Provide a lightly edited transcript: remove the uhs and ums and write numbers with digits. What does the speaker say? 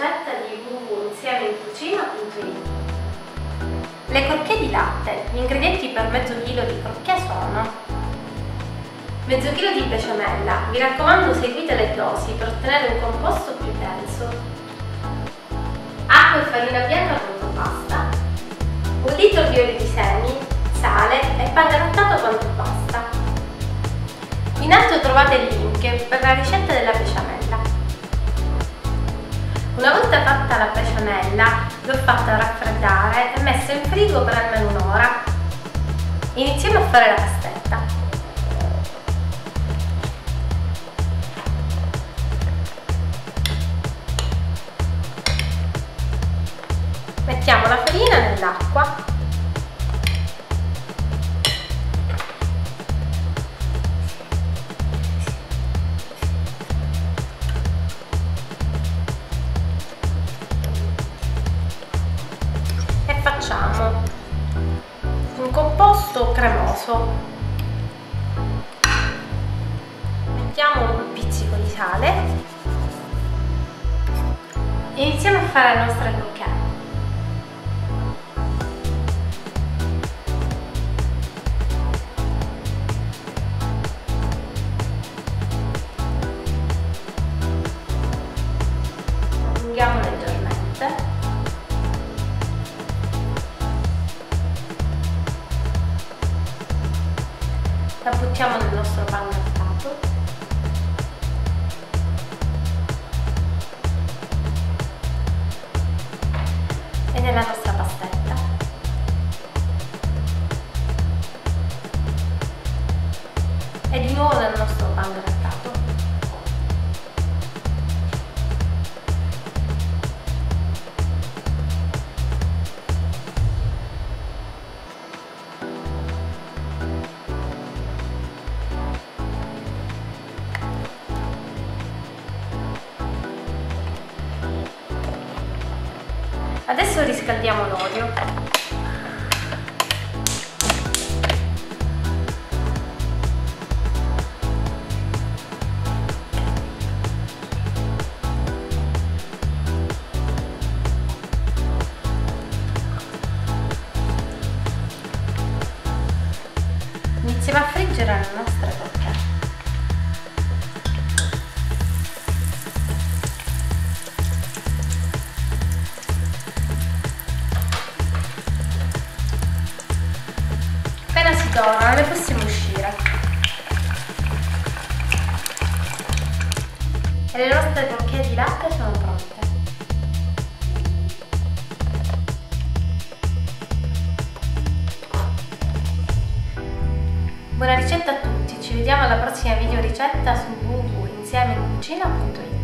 ricetta di www.insiemeInCucina.it. Le crocchè di latte. Gli ingredienti per mezzo chilo di crocchè sono mezzo chilo di besciamella. Mi raccomando, seguite le dosi per ottenere un composto più denso. Acqua e farina bianca quanto pasta. 1 litro di olio di semi, sale e pan grattato quanto basta. In alto trovate il link per la ricetta della besciamella. Una volta fatta la besciamella, l'ho fatta raffreddare e messa in frigo per almeno un'ora. Iniziamo a fare la pastetta. Mettiamo la farina nell'acqua. E facciamo un composto cremoso. Mettiamo un pizzico di sale. Iniziamo a fare la nostra crocchè. Allunghiamo leggermente. La buttiamo nel nostro pan grattato. E nella nostra pastetta. E di nuovo nel nostro pan grattato. Adesso riscaldiamo l'olio. Iniziamo a friggere la nostra crocchè. Appena si dorano le possiamo uscire. E le nostre crocchè di latte sono pronte. Buona ricetta a tutti, ci vediamo alla prossima video ricetta su www.insiemeInCucina.it.